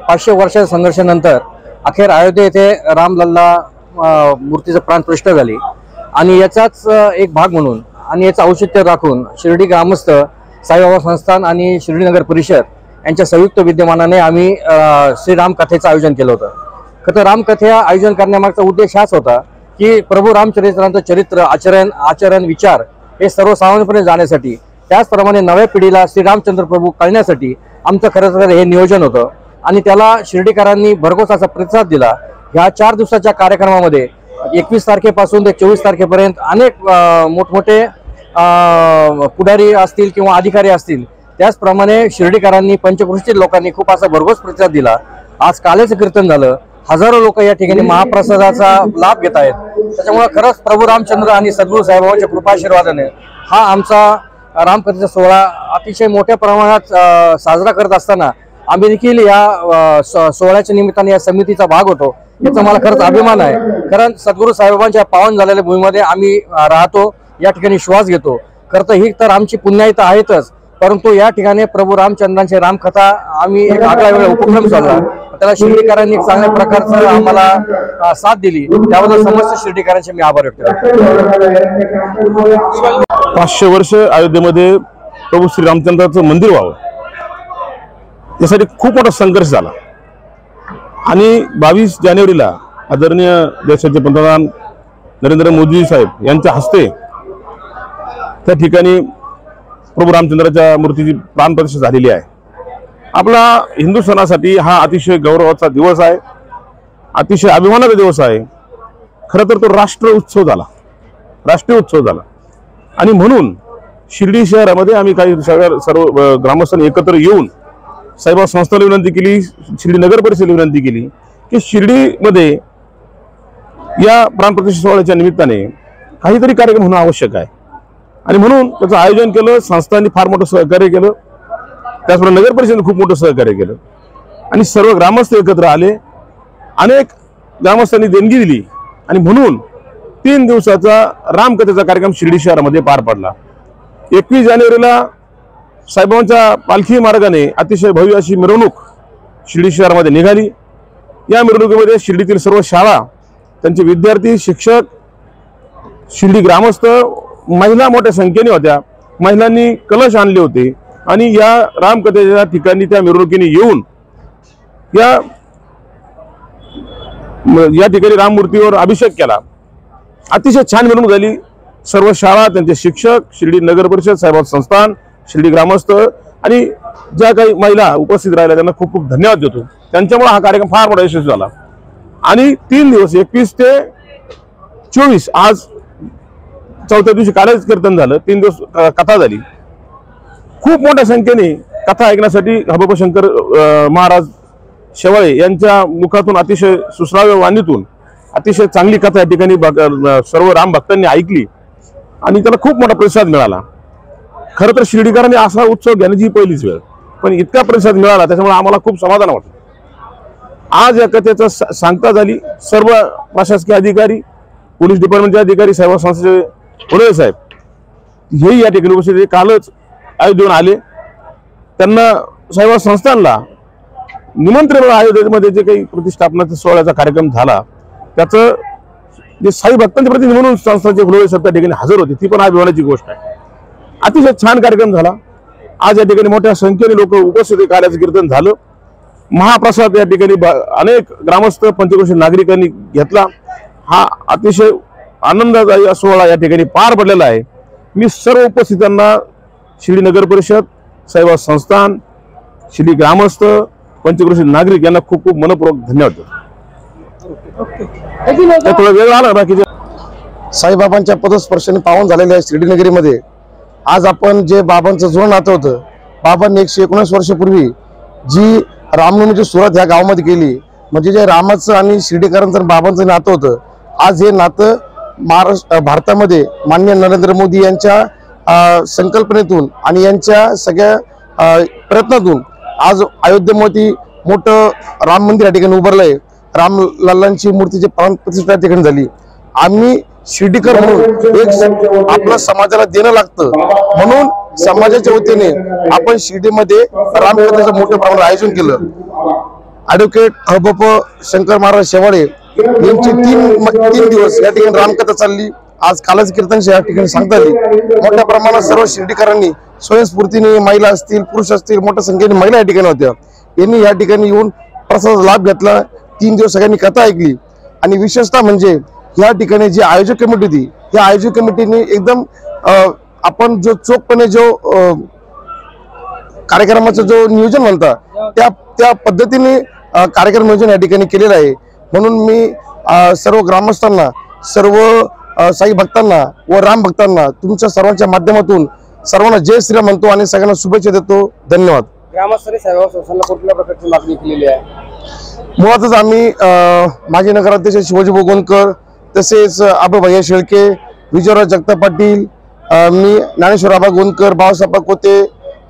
500 वर्षाच्या संघर्षानंतर अखेर अयोध्ये येथे रामलल्ला मूर्तीचं प्राणप्रतिष्ठा झाली आणि याचाच एक भाग म्हणून आणि याचं औचित्य राखून शिर्डी ग्रामस्थ, साईबाबा संस्थान आणि शिर्डी नगर परिषद यांच्या संयुक्त विद्यमानाने आम्ही श्रीराम कथेचं आयोजन केलं होतं. खरं रामकथे आयोजन करण्यामागचा उद्देश हाच होता की प्रभू रामचरित्रांचं चरित्र, आचरण, विचार हे सर्वसामान्यपणे जाण्यासाठी, त्याचप्रमाणे नव्या पिढीला श्रीरामचंद्र प्रभू कळण्यासाठी आमचं खरं तर हे नियोजन होतं आणि त्याला शिर्डीकरांनी भरघोस असा प्रतिसाद दिला. ह्या 4 दिवसाच्या कार्यक्रमामध्ये 21 तारखेपासून ते 24 तारखेपर्यंत अनेक मोठमोठे पुढारी असतील किंवा अधिकारी असतील, त्याचप्रमाणे शिर्डीकरांनी, पंचक्रोशीतील लोकांनी खूप असा भरघोस प्रतिसाद दिला. आज कालेचं कीर्तन झालं, हजारो लोक या ठिकाणी महाप्रसादाचा लाभ घेत आहेत. त्याच्यामुळे खरंच प्रभू रामचंद्र आणि सद्गुरू साईबाबांच्या कृपाशीर्वादाने हा आमचा रामकथेचा सोहळा अतिशय मोठ्या प्रमाणात साजरा करत असताना आम्ही देखील या सोहळ्याच्या निमित्ताने या समितीचा भाग होतो, याचा मला खरंच अभिमान आहे. कारण सद्गुरू साईबाबांच्या पावन झालेल्या भूमीमध्ये आम्ही राहतो, या ठिकाणी श्वास घेतो. खरं तर ही तर आमची पुण्याईत आहेतच, परंतु या ठिकाणी प्रभू रामचंद्रांची रामकथा आम्ही एक आगळा वेगळा उपक्रम चालला, त्याला शिर्डीकरांनी एक चांगल्या प्रकारचं आम्हाला साथ दिली, त्याबद्दल समस्त शिर्डीकरांचे मी आभार व्यक्त करतो. 500 वर्ष अयोध्येमध्ये प्रभू श्रीरामचंद्राचं मंदिर व्हावं यासाठी खूप मोठा संघर्ष झाला आणि 22 जानेवारीला आदरणीय देशाचे पंतप्रधान नरेंद्र मोदी साहेब यांच्या हस्ते त्या ठिकाणी प्रभू रामचंद्राच्या मूर्तीची प्राणप्रतिष्ठा झालेली आहे. आपला हिंदू सणासाठी हा अतिशय गौरवाचा दिवस आहे, अतिशय अभिमानाचा दिवस आहे. खरं तर तो राष्ट्रीय उत्सव झाला आणि म्हणून शिर्डी शहरामध्ये आम्ही काही सर्व ग्रामस्थांनी एकत्र येऊन साईबाबा संस्थांना विनंती केली, शिर्डी नगर परिषदेला विनंती केली की शिर्डीमध्ये या प्राणप्रतिष्ठा सोहळ्याच्या निमित्ताने काहीतरी कार्यक्रम होणं आवश्यक आहे आणि म्हणून त्याचं आयोजन केलं. संस्थांनी फार मोठं सहकार्य केलं, त्याचप्रमाणे नगर परिषदेने खूप मोठं सहकार्य केलं आणि सर्व ग्रामस्थ एकत्र आले. अनेक ग्रामस्थांनी देणगी दिली आणि म्हणून 3 दिवसाचा रामकथेचा कार्यक्रम शिर्डी शहरामध्ये पार पडला. 21 जानेवारीला साईबाबांच्या पालखी मार्गाने अतिशय भव्य अशी मिरवणूक शिर्डी शहरामध्ये निघाली. या मिरवणुकीमध्ये शिर्डीतील सर्व शाळा, त्यांचे विद्यार्थी, शिक्षक, शिर्डी ग्रामस्थ, महिला मोठ्या संख्येने होत्या. महिलांनी कलश आणले होते आणि या रामकथेच्या ठिकाणी त्या मिरवणुकीने येऊन या ठिकाणी राममूर्तीवर अभिषेक केला. अतिशय छान मिरवणूक झाली. सर्व शाळा, त्यांचे शिक्षक, शिर्डी नगर परिषद, साईबाबा संस्थान, शिर्डी ग्रामस्थ आणि ज्या काही महिला उपस्थित राहिल्या त्यांना खूप खूप धन्यवाद देतो. त्यांच्यामुळे हा कार्यक्रम फार मोठा यशस्वी झाला आणि 3 दिवस 21 ते 24 आज 4थ्या दिवशी कालच कीर्तन झालं, 3 दिवस कथा झाली. खूप मोठ्या संख्येने कथा ऐकण्यासाठी हबप शंकर महाराज शेवाळे यांच्या मुखातून अतिशय सुश्राव्य वाणीतून अतिशय चांगली कथा या ठिकाणी सर्व राम भक्तांनी ऐकली आणि त्याला खूप मोठा प्रतिसाद मिळाला. खरं तर शिर्डीकरांनी असा उत्सव घेण्याची पहिलीच वेळ, पण इतका प्रतिसाद मिळाला त्याच्यामुळे आम्हाला खूप समाधान वाटलं. आज या कथेचं सांगता झाली. सर्व प्रशासकीय अधिकारी, पोलीस डिपार्टमेंटचे अधिकारी, साहेब संस्थेचे पुणे साहेब हेही या ठिकाणी उपस्थित कालच अयोध्येहून आले. त्यांना साईबाबा संस्थानला निमंत्रण अयोध्येमध्ये जे काही प्रतिष्ठापनाचा सोहळ्याचा कार्यक्रम झाला त्याचं जे साई भक्तांच्या प्रतिनिधी म्हणून संस्थानचे फुलोळे साहेब त्या ठिकाणी हजर होते, ती पण अभिमानाची गोष्ट आहे. अतिशय छान कार्यक्रम झाला. आज या ठिकाणी मोठ्या संख्येने लोक उपस्थित, कार्याचं कीर्तन झालं. महाप्रसाद या ठिकाणी अनेक ग्रामस्थ, पंचक्रोशी नागरिकांनी घेतला. हा अतिशय आनंदाचा सोहळा या ठिकाणी पार पडलेला आहे. मी सर्व उपस्थितांना शिर्डी नगर परिषद, साईबाबा संस्थान, शिर्डी ग्रामस्थ, पंचक्रोशी नागरिक यांना खूप खूप मनपूर्वक धन्यवाद देतो. थोडा वेळ आला बाकीचे साईबाबांच्या पदस्पर्शाने पावन झालेल्या शिर्डी नगरीमध्ये आज आपण जे बाबांचं जुळं नातं होतं, बाबांनी 119 वर्षापूर्वी जी रामनवमीची सुरुवात ह्या गावामध्ये केली, म्हणजे जे रामाचं आणि शिर्डीकरांचं बाबांचं नातं होतं, आज हे नातं भारतामध्ये माननीय नरेंद्र मोदी यांच्या संकल्पनेतून आणि यांच्या सगळ्या प्रयत्नातून आज अयोध्येमध्ये मोठं राम मंदिर या ठिकाणी उभारलंय. रामलल्लांची मूर्तीची प्राणप्रतिष्ठा या ठिकाणी झाली. आम्ही शिर्डीकर म्हणून एक आपल्या समाजाला देणं लागतं, म्हणून समाजाच्या वतीने आपण शिर्डीमध्ये रामकथेचं मोठ्या प्रमाणात आयोजन केलं. ॲडव्होकेट हबप शंकर महाराज शेवाळे यांची तीन दिवस या ठिकाणी रामकथा चालली। आज कालच कीर्तनशी या ठिकाणी सांगता आली। मोठ्या प्रमाणात सर्व शिर्डीकरांनी स्वयंस्फूर्तीने, महिला असतील, पुरुष असतील, मोठ्या संख्येने महिला या ठिकाणी होत्या। यांनी या ठिकाणी येऊन प्रसादाचा लाभ घेतला। 3 दिवस सगळ्यांनी कथा ऐकली आणि विशेषतः म्हणजे या ठिकाणी जी आयोजक कमिटी होती, या आयोजक कमिटीने एकदम आपण जो चोखपणे जो कार्यक्रमाचं जो नियोजन म्हणता त्या पद्धतीने कार्यक्रम नियोजन या ठिकाणी केलेलं आहे। म्हणून मी सर्व ग्रामस्थांना, सर्व साई भक्तांना व राम भक्तांना तुमच्या सर्वांच्या माध्यमातून सर्वांना जय श्रीराम म्हणतो आणि सगळ्यांना शुभेच्छा देतो। धन्यवाद। ग्रामस्थांनी साईबाबा संस्थानला कुठल्या प्रकारची मागणी केलेली आहे? मुळातच आम्ही माजी नगराध्यक्ष शिवाजी गोंदकर, तसेच आबाभैया शेळके, विजयराव जगताप पाटील, मी ज्ञानेश्वर आबा गोंदकर, बाबासाहेब कोते,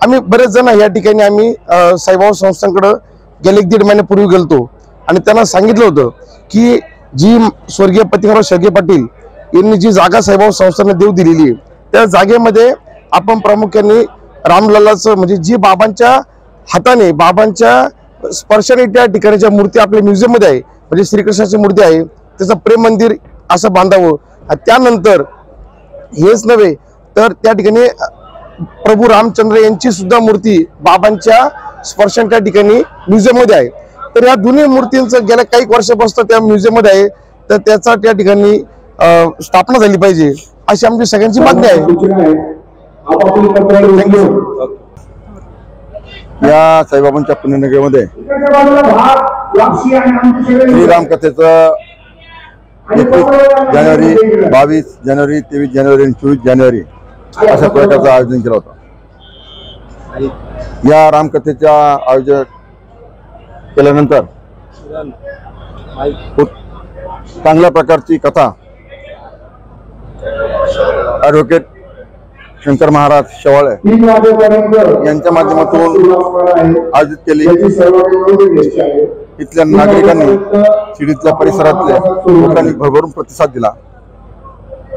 आम्ही बरेच जण या ठिकाणी आम्ही साईबाबा संस्थांकडे गेले 1.5 महिन्यापूर्वी गेलतो आणि त्यांना सांगितलं होतं की जी स्वर्गीय पतिराव शेळके पाटील यांनी जी जागा साईबाबा संस्थांना देव दिलेली आहे, त्या जागेमध्ये आपण प्रामुख्याने रामलल्लाचं म्हणजे जी बाबांच्या हाताने, बाबांच्या स्पर्शाने त्या ठिकाणी ज्या मूर्ती आपल्या म्युझियम मध्ये आहे, म्हणजे श्रीकृष्णाची मूर्ती आहे, त्याचं प्रेम मंदिर असं बांधावं। त्यानंतर हेच नव्हे तर त्या ठिकाणी प्रभू रामचंद्र यांची सुद्धा मूर्ती बाबांच्या स्पर्शाने त्या ठिकाणी म्युझियम मध्ये आहे। तर या दोन्ही मूर्तींचं गेल्या काही वर्षापासून त्या म्युझियम मध्ये आहे, तर त्याचा त्या ठिकाणी स्थापना झाली पाहिजे अशी आमची सगळ्यांची मागणी आहे। या साईबाबांच्या पुण्यनगरीमध्ये श्रीराम कथेचं 21 जानेवारी, 22 जानेवारी, 23 जानेवारी आणि 24 जानेवारी अशा प्रकारचं आयोजन केलं होतं। या रामकथेच्या आयोजन केल्यानंतर चांगल्या प्रकारची कथा ॲडव्होकेट शंकर महाराज शेवाळे यांच्या माध्यमातून आयोजित केली। इथल्या नागरिकांनी, शिर्डीतल्या परिसरातल्या लोकांनी भरभरून प्रतिसाद दिला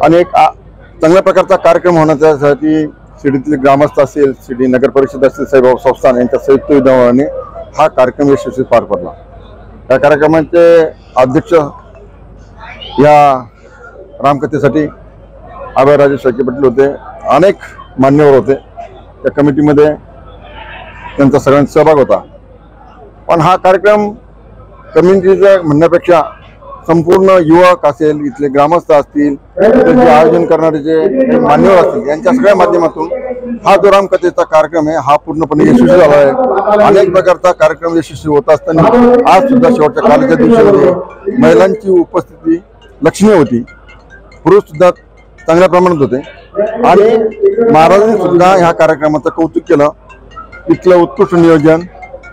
आणि एक चांगल्या प्रकारचा कार्यक्रम होण्यासाठी शिर्डीतले ग्रामस्थ असतील, शिर्डी नगर परिषद असतील, साईबाबा संस्थान यांच्या संयुक्त विद्यमाने हा कार्यक्रम यशस्वी पार पडला। या कार्यक्रमाचे अध्यक्ष या रामकथेसाठी आबाराजे शेळके पाटील होते। अनेक मान्यवर होते त्या कमिटीमध्ये, त्यांचा सगळ्यांचा सहभाग होता। पण हा कार्यक्रम कम्युनिटीचा म्हणण्यापेक्षा संपूर्ण युवक असेल, इथले ग्रामस्थ असतील, जे आयोजन करणारे जे मान्यवर असतील, यांच्या सगळ्या माध्यमातून हा जो रामकथेचा कार्यक्रम आहे हा पूर्णपणे यशस्वी झाला आहे। अनेक प्रकारचा कार्यक्रम यशस्वी होत असताना आज सुद्धा शेवटच्या कालच्या दिवसामध्ये महिलांची उपस्थिती लक्षणीय होती, पुरुष सुद्धा चांगल्या प्रमाणात होते आणि महाराजांनी सुद्धा ह्या कार्यक्रमाचं कौतुक केलं। इथलं उत्कृष्ट नियोजन,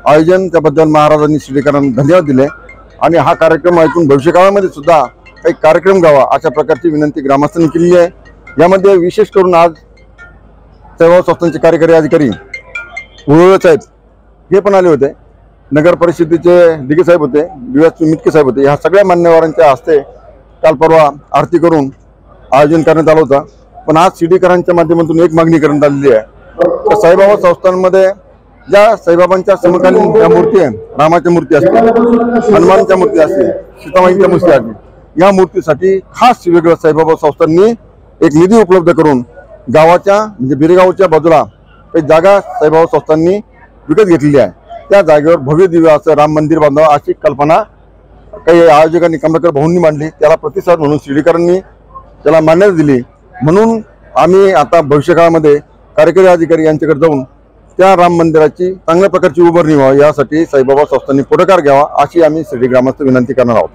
आयोजन त्याबद्दल महाराजांनी शिर्डीकरांना धन्यवाद दिले आणि हा कार्यक्रम ऐकून भविष्यकाळामध्ये सुद्धा काही कार्यक्रम घ्यावा अशा प्रकारची विनंती ग्रामस्थांनी केली आहे। यामध्ये विशेष करून आज साईबाबा संस्थांचे कार्यकारी अधिकारी उळवे साहेब हे पण आले होते, नगर परिषदेचे दिघे साहेब होते, विवास मिटके साहेब होते। ह्या सगळ्या मान्यवरांच्या हस्ते काल परवा आरती करून आयोजन करण्यात आलं होतं। पण आज शिर्डीकरांच्या माध्यमातून एक मागणी करण्यात आलेली आहे, तर साईबाबा संस्थांमध्ये ज्या साईबाबांच्या समकालीन ज्या मूर्ती आहे, रामाच्या मूर्ती असतील, हनुमानच्या मूर्ती असतील, सीतामाईंच्या मूर्ती असतील, या मूर्तीसाठी खास वेगळं साईबाबा संस्थांनी एक निधी उपलब्ध करून गावाच्या म्हणजे बिरेगावच्या बाजूला काही जागा साईबाबा संस्थांनी विकत घेतलेली आहे। त्या जागेवर भव्य दिव्य असं राम मंदिर बांधावं अशी कल्पना काही आयोजकांनी, कमलाकर भाऊंनी मांडली। त्याला प्रतिसाद म्हणून शिर्डीकरांनी त्याला मान्यता दिली। म्हणून आम्ही आता भविष्यकाळामध्ये कार्यकारी अधिकारी यांच्याकडे जाऊन त्या राम मंदिराची चांगल्या प्रकारची उभारणी व्हावी यासाठी साईबाबा संस्थांनी पुढाकार घ्यावा अशी आम्ही शिर्डी ग्रामस्थ विनंती करणार आहोत।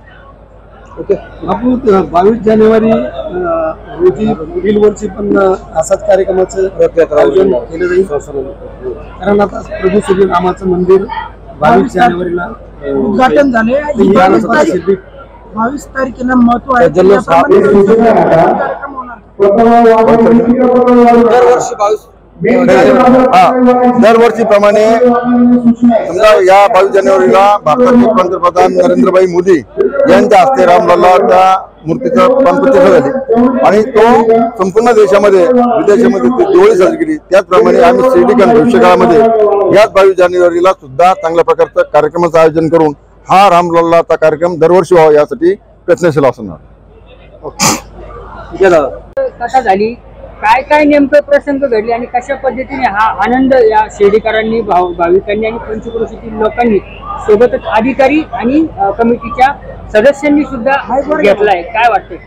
ओके, आपण 22 जानेवारी रोजी पुढील वर्षी पण असाच कार्यक्रमाचं आयोजन केलं जाईल, कारण आता प्रभू श्री रामाचं मंदिर 22 जानेवारीला उद्घाटन झाले। 22 तारखेला महत्व आहे। दरवर्षीप्रमाणे समजा या 22 जानेवारीला भारताचे पंतप्रधान नरेंद्रभाई मोदी यांच्या हस्ते रामलल्लाच्या मूर्तीचं प्राणप्रतिष्ठा झाली आणि तो संपूर्ण देशामध्ये विदेशामध्ये दिवाळी साजरी केली। त्याचप्रमाणे आम्ही शिर्डीकर भविष्यकाळामध्ये याच 22 जानेवारीला सुद्धा चांगल्या प्रकारचं कार्यक्रमाचं आयोजन करून हा रामलल्लाचा कार्यक्रम दरवर्षी व्हावा यासाठी प्रयत्नशील असणार. कथा झाली, काय काय नेमकं प्रसंग घडले आणि कशा पद्धतीने हा आनंद या शिर्डीकरांनी, भाविकांनी आणि पंचक्रोशीतील लोकांनी सोबतच अधिकारी आणि कमिटीच्या सदस्यांनी सुद्धा घेतलाय, काय वाटतंय?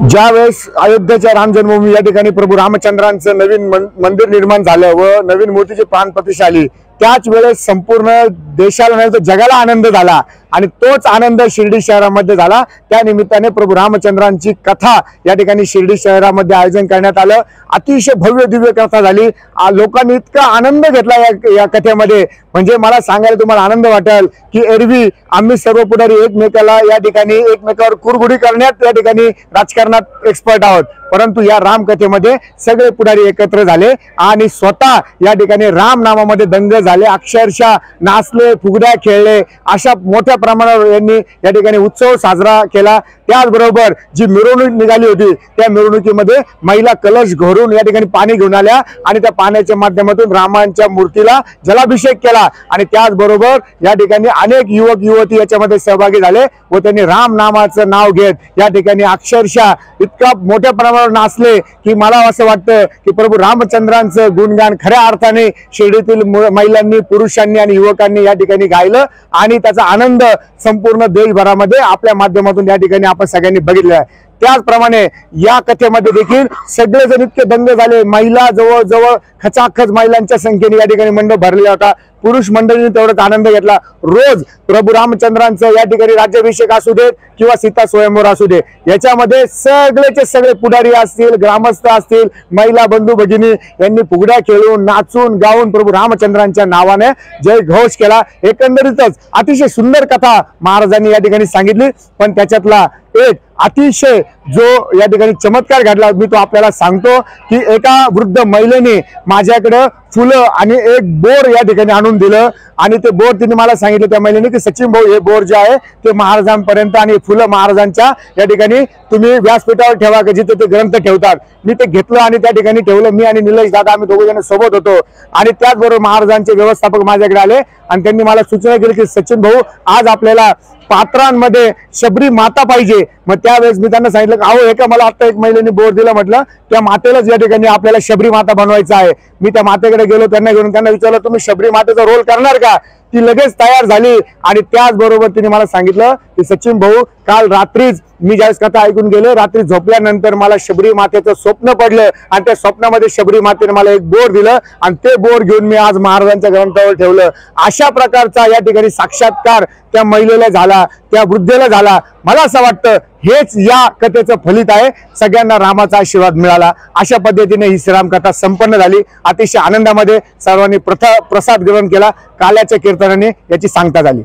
ज्या वेळेस अयोध्येच्या राम जन्मभूमी या ठिकाणी प्रभू रामचंद्रांचं नवीन मंदिर निर्माण झालं व नवीन मूर्तीची प्राण प्रतिष्ठा आली, त्याच वेळेस संपूर्ण देशाला नाही तर जगाला आनंद झाला आणि तोच आनंद शिर्डी शहरामध्ये झाला. त्या निमित्ताने प्रभू रामचंद्रांची कथा या ठिकाणी शिर्डी शहरामध्ये आयोजन करण्यात आलं. अतिशय भव्य दिव्य कथा झाली. लोकांनी इतका आनंद घेतला या कथेमध्ये, म्हणजे मला सांगायला तुम्हाला आनंद वाटेल की एरवी आम्ही सर्व पुढारी एकमेकाला या ठिकाणी एकमेकावर कुरघुडी करण्यात या ठिकाणी राजकारणात एक्सपर्ट आहोत, परंतु या रामकथेमध्ये सगळे पुढारी एकत्र झाले आणि स्वतः या ठिकाणी राम नामामध्ये दंग झाले, अक्षरशः नाचले, फुगड्या खेळले, अशा मोठ्या प्रमाणावर यांनी या ठिकाणी उत्सव साजरा केला. त्याचबरोबर जी मिरवणूक निघाली होती त्या मिरवणुकीमध्ये महिला कलश घरून या ठिकाणी पाणी घेऊन आल्या आणि त्या पाण्याच्या माध्यमातून रामांच्या मूर्तीला जलाभिषेक केला आणि त्याचबरोबर या ठिकाणी अनेक युवक युवती याच्यामध्ये सहभागी झाले व त्यांनी राम नामाचं नाव घेत या ठिकाणी अक्षरशः इतका मोठ्या प्रमाणावर नाचले की मला असं वाटतं की प्रभू रामचंद्रांचं गुणगान खऱ्या अर्थाने शिर्डीतील महिलांनी, पुरुषांनी आणि युवकांनी या ठिकाणी गायलं आणि त्याचा आनंद संपूर्ण देशभरामध्ये आपल्या माध्यमातून या ठिकाणी आपण सगळ्यांनी बघितलं आहे. त्याचप्रमाणे या कथेमध्ये देखील सगळेजण इतके दंग झाले. महिला जवळजवळ खचाखच महिलांच्या संख्येने या ठिकाणी मंडप भरलेला होता. पुरुष मंडळींनी तेवढाच आनंद घेतला. रोज प्रभू रामचंद्रांचं या ठिकाणी राज्याभिषेक असू देत किंवा सीता स्वयंवर असू दे, याच्यामध्ये सगळेचे सगळे पुढारी असतील, ग्रामस्थ असतील, महिला बंधू भगिनी यांनी फुगड्या खेळून, नाचून, गाऊन प्रभू रामचंद्रांच्या नावाने जय घोष केला. एकंदरीतच अतिशय सुंदर कथा महाराजांनी या ठिकाणी सांगितली. पण त्याच्यातला एक अतिशय जो या ठिकाणी चमत्कार घडला मी तो आपल्याला सांगतो की एका वृद्ध महिलेने माझ्याकडे फुलं आणि एक बोर या ठिकाणी आणून दिलं आणि ते बोर तिने मला सांगितलं त्या महिलेने की सचिन भाऊ, हे बोर जे आहे ते महाराजांपर्यंत आणि फुलं महाराजांच्या या ठिकाणी तुम्ही व्यासपीठावर ठेवा की जिथे ते ग्रंथ ठेवतात. मी ते घेतलं आणि त्या ठिकाणी ठेवलं. मी आणि निलेश दादा आम्ही दोघे जण सोबत होतो आणि त्याचबरोबर महाराजांचे व्यवस्थापक माझ्याकडे आले आणि त्यांनी मला सूचना केली की सचिन भाऊ, आज आपल्याला पात्रांमध्ये शबरी माता पाहिजे. मग त्यावेळेस मी त्यांना सांगितलं की अहो, एका मला आता एक महिलेने बोर दिला, म्हटलं त्या मातेलाच या ठिकाणी आपल्याला शबरी माता बनवायचं आहे. मी त्या मातेकडे गेलो, त्यांना घेऊन त्यांना विचारलं तुम्ही शबरी मातेचा रोल करणार का? ती लगेच तयार झाली आणि त्याचबरोबर तिने मला सांगितलं की सचिन भाऊ, काल रात्रीच मी ज्यावेळेस कथा ऐकून गेलो, रात्री झोपल्यानंतर मला शबरी मातेचं स्वप्न पडलं आणि त्या स्वप्नामध्ये शबरी मातेने मला एक बोर दिलं आणि ते बोर घेऊन मी आज महाराजांच्या ग्रंथावर ठेवलं. अशा प्रकारचा या ठिकाणी साक्षात्कार त्या महिलेला झाला, त्या वृद्धेला झाला. मला असं वाटतं हेच या कथेचं फलित आहे. सगळ्यांना रामाचा आशीर्वाद मिळाला. अशा पद्धतीने ही श्रीराम कथा संपन्न झाली. अतिशय आनंदामध्ये सर्वांनी प्रसाद ग्रहण केला. काल्याच्या कीर्तनाने याची सांगता झाली.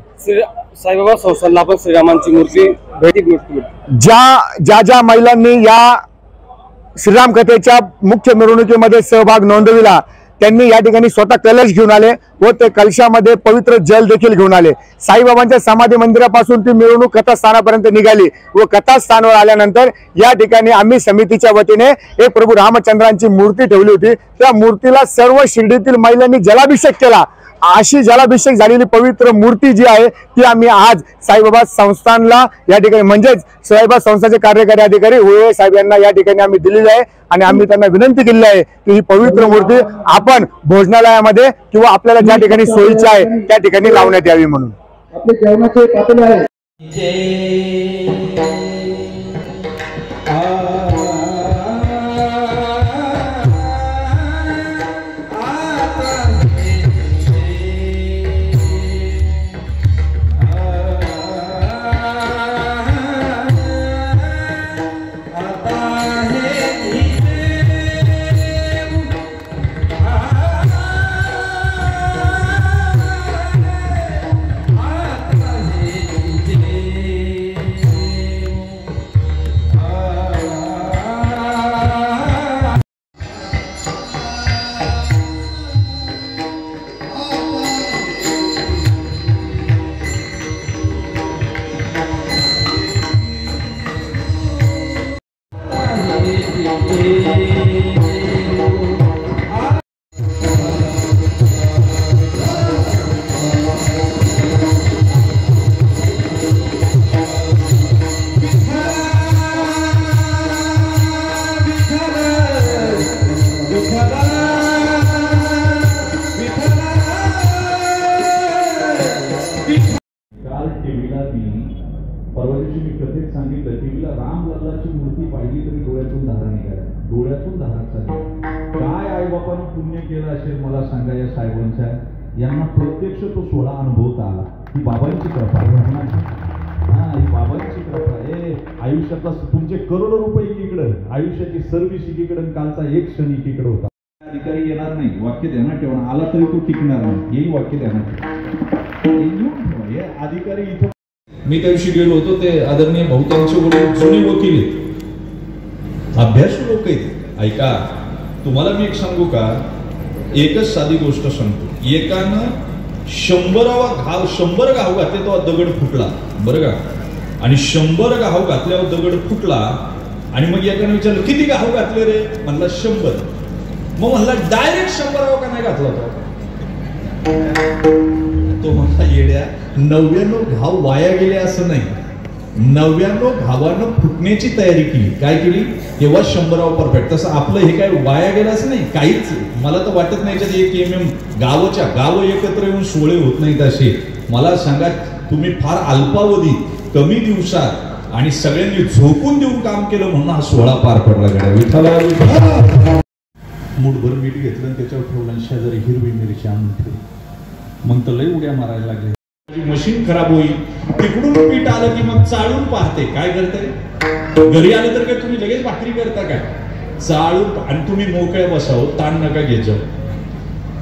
साईबाबा संस्थानला आपण श्रीरामांची मूर्ती ज्या महिलांनी या श्रीराम कथेच्या मुख्य मिरवणुकीमध्ये सहभाग नोंदविला त्यांनी या ठिकाणी स्वतः कलश घेऊन आले व ते कलशामध्ये पवित्र जल देखील घेऊन आले. साईबाबांच्या समाधी मंदिरापासून ती मिरवणूक कथास्थानापर्यंत निघाली व कथास्थानावर आल्यानंतर या ठिकाणी आम्ही समितीच्या वतीने एक प्रभू रामचंद्रांची मूर्ती ठेवली होती. त्या मूर्तीला सर्व शिर्डीतील महिलांनी जलाभिषेक केला. अशी जलाभिषेक झालेली पवित्र मूर्ती जी आहे ती आम्ही आज साईबाबा संस्थानला या ठिकाणी म्हणजेच साईबाबा संस्थाचे कार्यकारी अधिकारी होळे साहेब यांना या ठिकाणी आम्ही दिलेली आहे आणि आम्ही त्यांना विनंती केली आहे की ही पवित्र मूर्ती आपण भोजनालयामध्ये किंवा आपल्याला ज्या ठिकाणी सोयीची आहे त्या ठिकाणी लावण्यात यावी म्हणून. आपले जेवणाचे पातेले आहे. सांगितलं टीव्हीला राम लल्लाची मूर्ती पाहिली तरी डोळ्यातून धारा निघाल्या, डोळ्यातून धारा चालली. काय आईबापानं पुण्य केलं असेल मला सांगा या साहेबांच्या, यांना प्रत्यक्ष तो सोहळा अनुभवता आला. ही बाबांची कृपा हा, ही बाबांची कृपा आहे. आयुष्यातला तुमचे करोडो रुपये एकीकडं, आयुष्याची सर्व्हिस एकीकडं, कालचा एक क्षण एकीकडे होता. अधिकारी येणार नाही, वाक्य ध्यानात ठेवा, आला तरी तो टिकणार नाही, हेही वाक्य ध्यानात ठेवा. हे अधिकारी इथं मी त्या दिवशी गेलो होतो, ते आदरणीय बहुतांश जुने वकील आहेत, अभ्यासू लोक आहेत. ऐका, तुम्हाला मी एक सांगू का, एकच साधी गोष्ट सांगतो. एकानं 100 घाव घातले तो दगड फुटला, बरं का, आणि 100 घाव घातल्यावर दगड फुटला. आणि मग एकानं विचारलं किती घाव घातले रे, म्हणला 100. मग म्हणला डायरेक्ट 100 का नाही घातला तो म्हणला येड्या, 99 घाव वाया गेले असं नाही, 99 घावानं फुटण्याची तयारी केली. काय केली तेव्हा 100 परफेक्ट. तसं आपलं हे काय वाया गेलं असं नाही काहीच. मला तर वाटत नाही की 1 mm गाव एकत्र येऊन सोहळे होत नाहीत असे. मला सांगा, तुम्ही फार अल्पावधीत कमी दिवसात आणि सगळ्यांनी झोकून देऊन काम केलं म्हणून हा सोहळा पार पडला गेला. विठ्ठला मूठभर मीठ घेतलं आणि त्याच्यावर ठेवलं आणि शेजारी हिरवी मिरची आणून ठेवली. मग तर लय उड्या मारायला लागले. मशीन खराब होईल, तिकडून पीठ आलं की मग चाळून पाहते. काय करते, घरी आलं तर काय तुम्ही लगेच भाकरी करता काय, चाळून. आणि तुम्ही मोकळ्या बसावं, ताण नका घ्यायचं,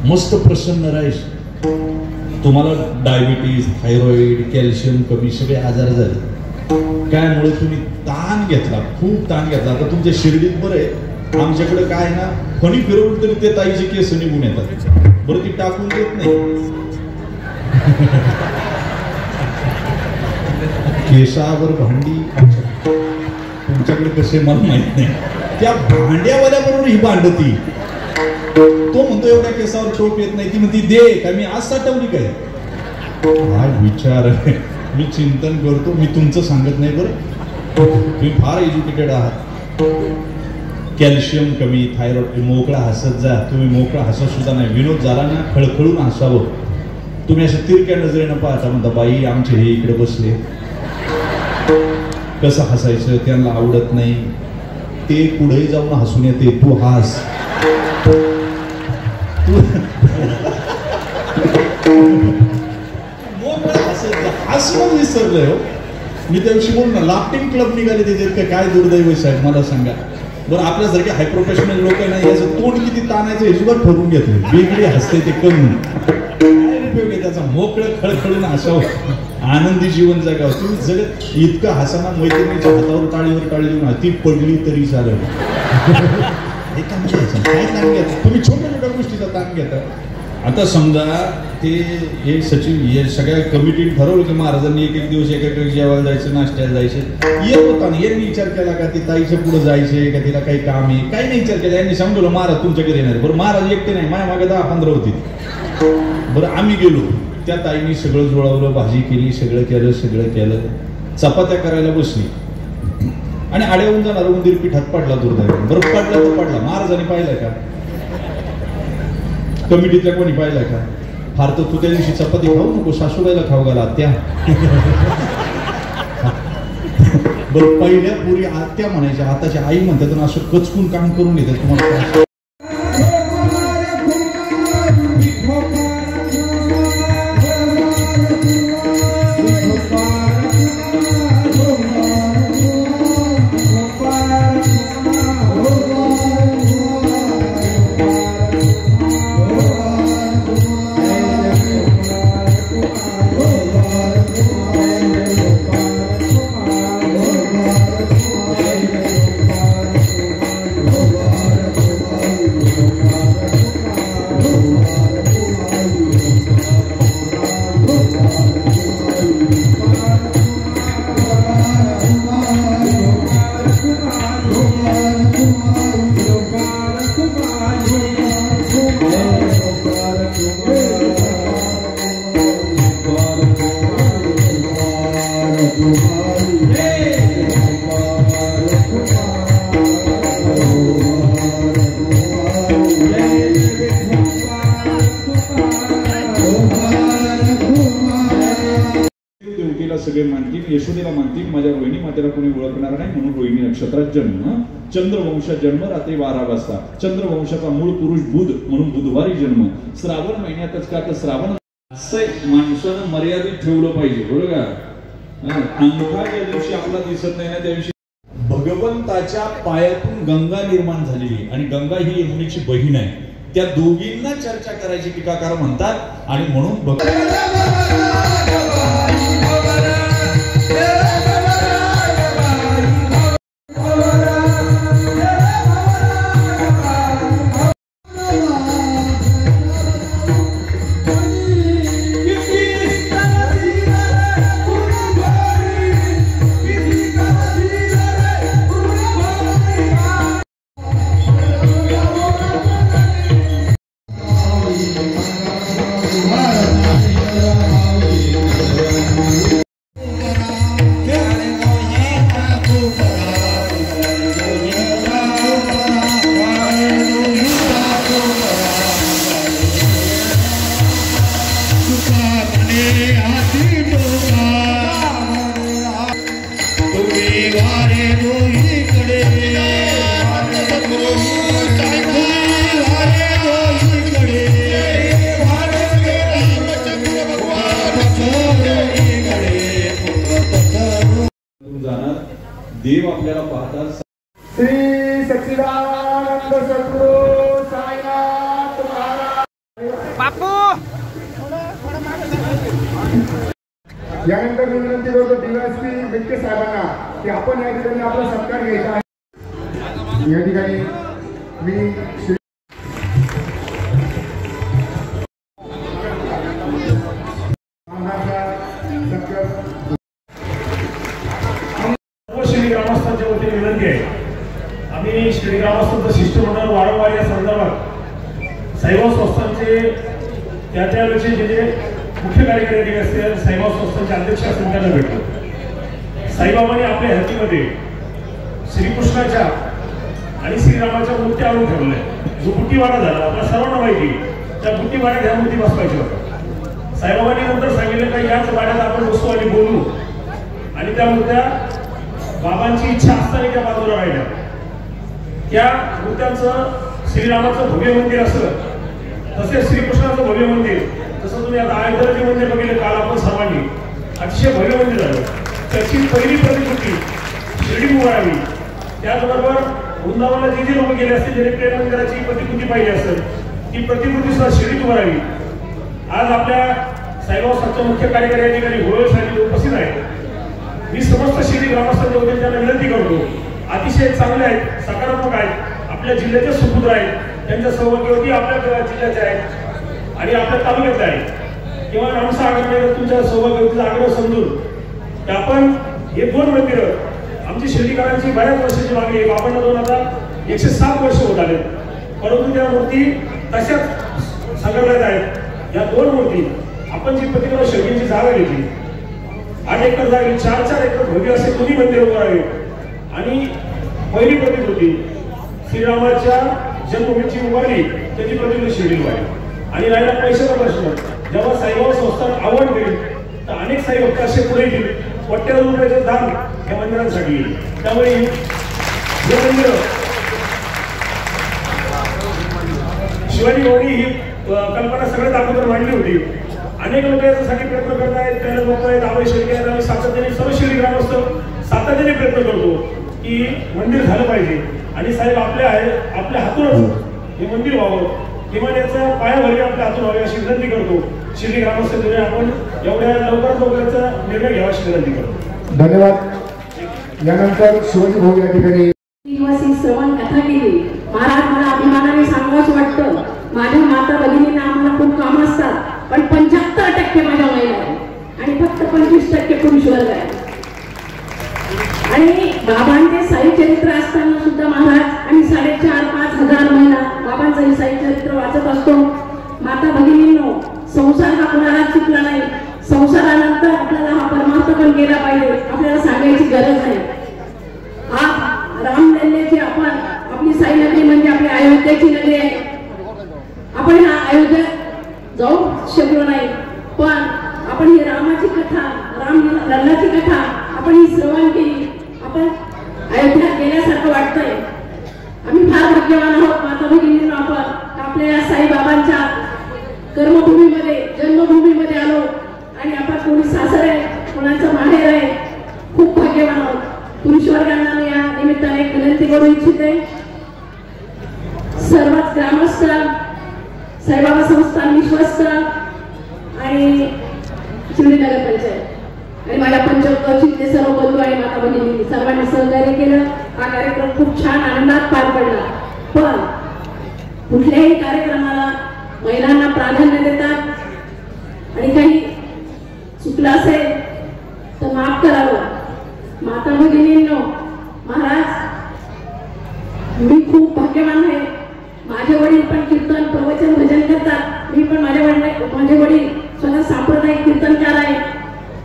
मस्त प्रसन्न राहायचं. तुम्हाला डायबिटीज, थायरॉइड, कॅल्शियम कमी सगळे आजार झाले. काय मुळे तुम्ही ताण घेतला, खूप ताण घेतला. आता तुमच्या शिर्डीत बरं आहे, आमच्याकडे काय ना, फणी फिरवून तरी ते ताईचे केस निघून येतात. बरं, ती टाकून देत नाही. केसावर भांडी तुमच्याकडे कसे मला माहित नाही, त्या भांड्यावाल्याबरोबर ही भांडती. तो म्हणतो एवढ्या केसावर टोप येत नाही, ती म्हणती दे का मी आज साठवली काय. हा विचार आहे, मी चिंतन करतो. मी तुमचं सांगत नाही बरं, तुम्ही फार एज्युकेटेड आहात. कॅल्शियम कमी, थायरॉइड, मोकळा हसत जा. तुम्ही मोकळा हसत सुद्धा नाही, विनोद झाला ना खळखळून हसावं. तुम्ही असं तिरक्या नजरेनं पाहता, म्हणता बाई आमचे हे इकडे बसले, कसं हसायचं त्यांना आवडत नाही. ते पुढे जाऊन हसून येते, तू हास. मोकळा हसत जा, हसवून विसरलंय हो. मी त्या दिवशी बोल ना, लाफ्टिंग क्लब निघाले त्याच्यात काय दुर्दैव साहेब मला सांगा बरं. आपल्यासारखे हाय प्रोफेशनल लोक नाही, याचं तोंड किती ताणायचं हे सुद्धा ठरवून घेतलं. वेगळी हसते ते कमी, त्याचा मोकळं खळखळून हसावं, आनंदी जीवन जगावं. तुम्ही जगत इतकं हसाना, मैत्रिणीच्या हातावर टाळीवर टाळी देऊन ती पडली तरी चालेल. हे ताण घ्यायचं, काय ताण घ्यायचं, तुम्ही छोट्या छोट्या गोष्टीचा ताण घेता. आता समजा ते हे सचिव हे सगळ्या कमिटीने ठरवलं की महाराजांनी एक दिवस एका जेवायला जायचं, नाश्त्याला जायचं. येत होता ना, यांनी विचार केला का ती ताईच्या पुढे जायचे का, तिला काही काम आहे, काही नाही विचार केला. यांनी समजलं महाराज तुमच्याकडे येणार. बरं, महाराज एकटे नाही, माझ्या मागे 10-15 होती. बरं, आम्ही गेलो, त्या ताईने सगळं जुळवलं, भाजी केली, सगळं केलं. चपात्या करायला बसली आणि आड्याहून जाणार उंदीर पिठात पडला दुर्दैव. बरं, पडला तर पडला. महाराजांनी पाहिलाय का, कमिटीतल्या कोणी पाहिलाय का. फार तर तू त्या दिवशी चपाती खाऊ नको, सासूबाईला खाऊ घाला आत्या. बरं, पहिल्या पुरी आत्या म्हणायच्या, आताच्या आई म्हणतात असं कचकून काम करून घेतात तुम्हाला. सगळे मानतील, यशोदेला मानतील, माझ्या रोहिणी मातेला कोणी ओळखणार नाही म्हणून रोहिणी नक्षत्रात जन्म, चंद्रवंशात जन्म, रात्री 12 वाजता, चंद्रवंशाचा मूळ पुरुष बुध म्हणून बुधवारी जन्म, श्रावण महिन्यातच का तर श्रावण असं माणसानं मर्यादित ठेवलं पाहिजे, बरोबर का? अंगठा ज्या दिवशी आपला दिसत नाही ना त्या दिवशी भगवंताच्या पायातून गंगा निर्माण झालेली आणि गंगा ही यमुनेची बहीण आहे, त्या दोघींना चर्चा करायची टीकाकार म्हणतात आणि म्हणून देव आपल्याला पाहतात. श्री सच्चिदानंद सद्गुरु साईनाथ महाराज बापू. यानंतर मी विनंती करतो डीवायएसपी बिटके साहेबांना की आपण या ठिकाणी आपला सत्कार घ्यायचा आहे. या ठिकाणी मी ग्रामस्थांच्या वतीने विनंती आहे, आम्ही श्री ग्रामस्थांचं शिष्टमंडळ वारंवार या संदर्भात साईबाबा संस्थांचे त्या वेळेचे जे मुख्य कार्यकारी असतील, साईबाबा संस्थांचे अध्यक्ष असतील त्यांना भेटतो. साईबाबांनी आपल्या हातीमध्ये श्रीकृष्णाच्या आणि श्रीरामाच्या मूर्ती आणून ठेवल्या. जो बुट्टीवाडा झाला आपल्या सर्वांना माहिती, त्या बुट्टीवाड्यात ह्या मूर्ती बसवायच्या होत्या. साईबाबांनी नंतर सांगितलं का याच वाड्यात आपण बसू आणि बोलू, आणि त्या मूर्त्या बाबांची इच्छा असताना त्या बाजूला राहिल्या. त्या मूर्त्यांचं श्रीरामाचं भव्य मंदिर असलं, तसेच श्रीकृष्णाचं भव्य मंदिर, जसं तुम्ही आता अयोध्याचे मंदिर बघितलं काल आपण सर्वांनी, अतिशय भव्य मंदिर झालं. त्याची पहिली प्रतिकृती शिर्डी उभारावी. त्याचबरोबर वृंदावनला जे जे लोक गेले असतील, ज्यांनी प्रेम मंदिराची प्रतिकृती पाहिली असेल, ती प्रतिकृती सुद्धा शिर्डीत उभारावी. आज आपल्या साईबाबा संस्थांचे मुख्य कार्यकारी अधिकारी गोयल साहेब उपस्थित आहेत. मी समस्त शिर्डी ग्रामस्थांच्या वतीने त्यांना विनंती करतो, अतिशय चांगले आहेत, सकारात्मक आहेत, आपल्या जिल्ह्याचे सुपुत्र आहेत, त्यांच्या सहभागी आपल्या जिल्ह्याचे आहेत आणि आपल्या तालुक्यातले आहेत. किंवा आमचा आग्रह तुमच्या सहभागीचा आग्रह समजून आपण हे 2 मंदिरं आमची शिर्डीकरांची बऱ्याच वर्षाची मागणी आहे. बाबांना दोन आता 107 वर्ष होत आले, परंतु त्या मूर्ती तशाच संग्रहालयात आहेत. या 2 मूर्ती आपण जी प्रतिमा शिर्डीची जागा घेतली, 8 एकर जागी 4-4 एकर भव्य असे दोन्ही मंदिर उभारावे. आणि पहिली प्रतिकृती श्रीरामाच्या जन्मभूमीची उभारली, त्याची प्रतिकृती शिर्डीला व्हावी. आणि राहिला पैशाचा प्रश्न, जेव्हा साईबाबा संस्थान आवड होईल तर अनेक साई भक्त असे पुढे येतील, कोट्यावधी रुपयाचं दान या मंदिरांसाठी येईल. त्यामुळे हे मंदिर शिवाजी गौरी ही कल्पना सगळ्यात अगोदर मांडली होती. अनेक लोक याच्यासाठी प्रयत्न करत आहेत, त्याला लोक आहेत, आम्ही शिर्डी आम्ही सातत्याने सर्व शिर्डी ग्रामस्थ सातत्याने प्रयत्न करतो की मंदिर झालं पाहिजे. आणि साहेब आपल्या हातूनच हे मंदिर व्हावं, किंवा याचा पायाभरणी आपल्या हातून व्हावी अशी विनंती करतो. शिर्डी ग्रामस्थांनी आपण एवढ्या लवकरात लवकरचा निर्णय घ्यावा अशी विनंती करतो. धन्यवाद. यानंतर शिवाजी भाऊ या ठिकाणी श्रवण कथा केली. महाराज, मला अभिमानाने सांगावंच वाटतं, माझ्या माता भगिनींना आम्हाला खूप काम असतात, पण 75% माझ्या महिला आहेत आणि फक्त 25% पुरुष वर्ग आहे. आणि बाबांचे साई चरित्र असताना सुद्धा महाराज आम्ही 4,500-5 हजार महिला बाबांचं साई चरित्र वाचत असतो. माता भगिनींनो, संसार हा कोणाला चुकला नाही. संसारानंतर आपल्याला हा परमार्थ पण केला पाहिजे, आपल्याला सांगायची गरज आहे. आज रामलल्लेची आपण आपली साई नगरी म्हणजे आपली अयोध्याची नगरी आहे. आपण ह्या अयोध्येत जाऊ शकलो नाही, पण आपण ही रामाची कथा, राम लल्लाची कथा आपण ही श्रवण केली. आपण अयोध्यात गेल्यासारखं वाटतंय. आम्ही फार भाग्यवान आहोत माता भगिनींनो आपण आपल्या या साईबाबांच्या कर्मभूमीमध्ये जन्मभूमीमध्ये आलो आणि आपण कोणी सासर आहे कोणाचं माहेर आहे. खूप भाग्यवान आहोत. पुरुषवर्गांना मी या निमित्ताने एक विनंती करू इच्छिते. सर्वच ग्रामस्थ, साईबाबा संस्थान विश्वस्त आणि शिर्डी नगर पंचायत आणि माझ्या पंचक्रोशीतले सर्व बंधू आणि माता भगिनी सर्वांनी सहकार्य केलं. हा कार्यक्रम खूप छान आनंदात पार पडला. पण कुठल्याही कार्यक्रमाला महिलांना प्राधान्य देतात आणि काही चुकलं असेल तर माफ करावं. माता भगिनींनो, महाराज मी खूप भाग्यवान आहे. माझे वडील पण कीर्तन प्रवचन भजन करतात. मी पण माझे वडील स्वतः सांप्रदायिक कीर्तनकार आहे.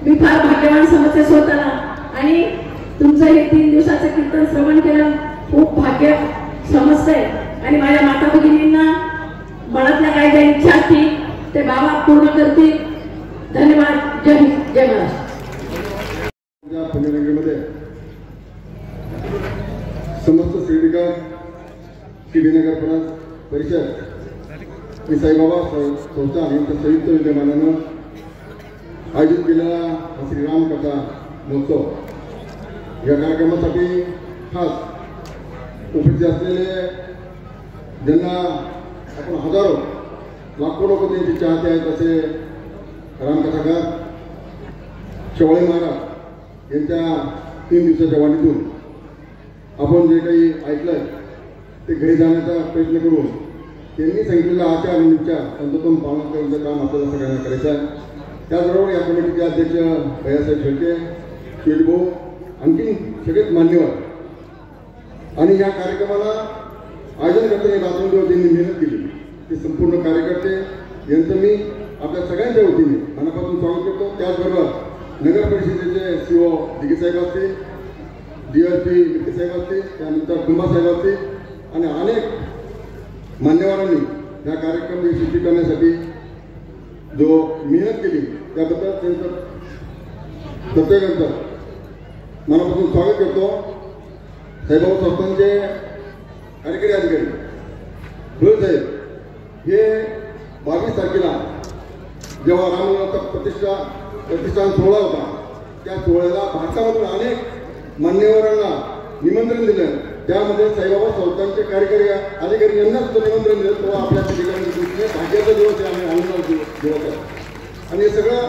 मी फार भाग्यवान समजते स्वतःला आणि तुमचं हे 3 दिवसाचं कीर्तन श्रवण केलं खूप भाग्य समजते. आणि माझ्या माता भगिनींना मनातल्या काही ज्या इच्छा असतील ते बाबा पूर्ण करतील. धन्यवाद. जय हिंद, जय महाराष्ट्र. पुण्यनगरीमध्ये समस्त शिर्डीकर शिर्डी नगर परिषद आणि साईबाबा संस्था यांच्या संयुक्त विद्यमानानं आयोजित केलेला श्रीराम कथा महोत्सव या कार्यक्रमासाठी खास उपस्थित असलेले ज्यांना आपण हजारो लाखो लोक त्यांचे चाहते आहेत असे रामकथाकार शेवाळे महाराज यांच्या 3 दिवसाच्या वाणीतून आपण जे काही ऐकलंय ते घरी जाण्याचा प्रयत्न करून त्यांनी सांगितलेला आचार आणि विचार तंतोतंत पालन करण्याचं काम आपल्याला सगळ्यांना करायचं आहे. त्याचबरोबर या कमिटीचे अध्यक्ष भैयासाहेब शेळके, शेळभाऊ, आणखी सगळेच मान्यवर आणि या कार्यक्रमाला आयोजन करताना रात्रंदिवस त्यांनी मेहनत केली ते संपूर्ण कार्यकर्ते यांचं मी आपल्या सगळ्यांच्या वतीने मनापासून स्वागत करतो. त्याचबरोबर नगर परिषदेचे CO दिघेसाहेब असतील, DSP लिखेसाहेब असतील, त्यानंतर कुंभासाहेब असतील आणि अनेक मान्यवरांनी या कार्यक्रम यशस्वी करण्यासाठी जो मेहनत केली त्याबद्दल त्यांचं प्रत्येकांचं मनापासून स्वागत करतो. साईबाबा संस्थांचे कार्यकारी अधिकारी धुळे साहेब हे 22 तारखेला जेव्हा रामलल्लाचा प्रतिष्ठान सोहळा होता त्या सोहळ्याला भारतामधून अनेक मान्यवरांना निमंत्रण दिलं. त्यामध्ये साईबाबा संस्थांचे कार्यकारी अधिकारी यांना सुद्धा निमंत्रण दिलं. तो आपल्या ठिकाणी दृष्टीने भाग्याचा दिवस आहे आणि आनंदाचा दिवस आहे. आणि हे सगळं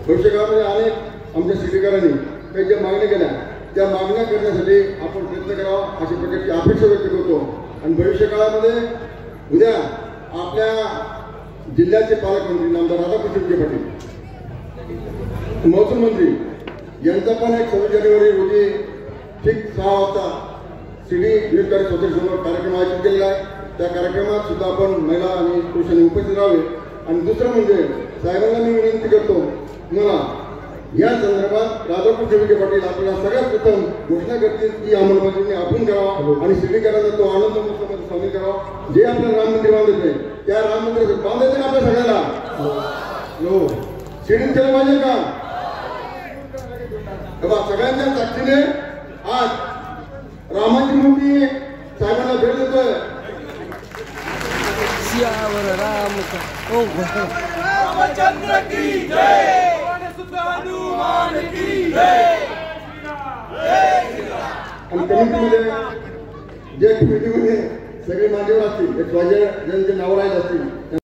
भविष्यकाळामध्ये अनेक आमच्या शिर्डीकरांनी काही ज्या मागण्या केल्या त्या मागण्या करण्यासाठी आपण प्रयत्न करावा अशी प्रकारची अपेक्षा व्यक्त करतो. आणि भविष्यकाळामध्ये उद्या आपल्या जिल्ह्याचे पालकमंत्री नामदार राधाकृष्ण विखे पाटील, महसूल मंत्री यांचा पण एक 26 जानेवारी रोजी ठीक 6 वाजता शिर्डी युद्धकारी सोसायटीसमोर कार्यक्रम आयोजित केलेला आहे. त्या कार्यक्रमात सुद्धा आपण महिला आणि पुरुषांनी उपस्थित राहावे. आणि दुसरं म्हणजे साहेबांना मी विनंती करतो मला या संदर्भात राधाकृष्ण विखे पाटील आपल्याला सगळ्यात प्रथम घोषणा करतील की अंमलबजावणी आपण करावा आणि शिर्डीकरांना तो आनंद महोत्सवामध्ये सामील करावा. जे आपल्याला राम मंदिर बांधायचं आहे त्या राम मंदिर बांधायचं ना आपल्या सगळ्याला हो शिर्डीत केलं पाहिजे का? सगळ्यांच्या साक्षीने आज रामाची मूर्ती साहेबांना भेट देतोय. रामचंद्र की जय, हनुमान की जय. आणि कमिटीमध्ये जे कमिटीमध्ये सगळे मान्यवर असतील ज्यांचे नाव राहील असतील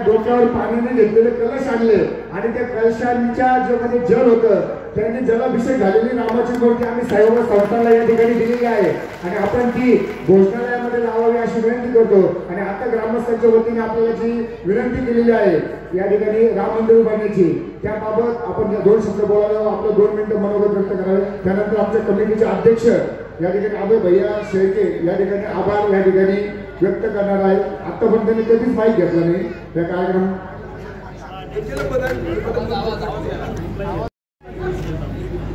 डोक्यावर पाण्याने घेतलेले कलश आणले आणि त्या कलशांच्या जे मध्ये जल होतं त्यांनी जलाभिषेक झालेली रामाची मूर्ती आम्ही साईबाबा संस्थानला या ठिकाणी दिलेली आहे आणि आपण ती घोषणालयामध्ये लावावी अशी विनंती करतो. आणि आता ग्रामस्थांच्या वतीने आपल्याला जी विनंती केलेली आहे या ठिकाणी राम मंदिर उभारण्याची त्याबाबत आपण 2 शब्द बोलावे. आपलं 2 मिनिटं मनोगत व्यक्त करावे. त्यानंतर आमच्या कमिटीचे अध्यक्ष या ठिकाणी अभय भैया शेळके या ठिकाणी आभार या ठिकाणी व्यक्त करणार आहेत. आतापर्यंत त्यांनी कधीच माहीत घेतला नाही या कार्यक्रम.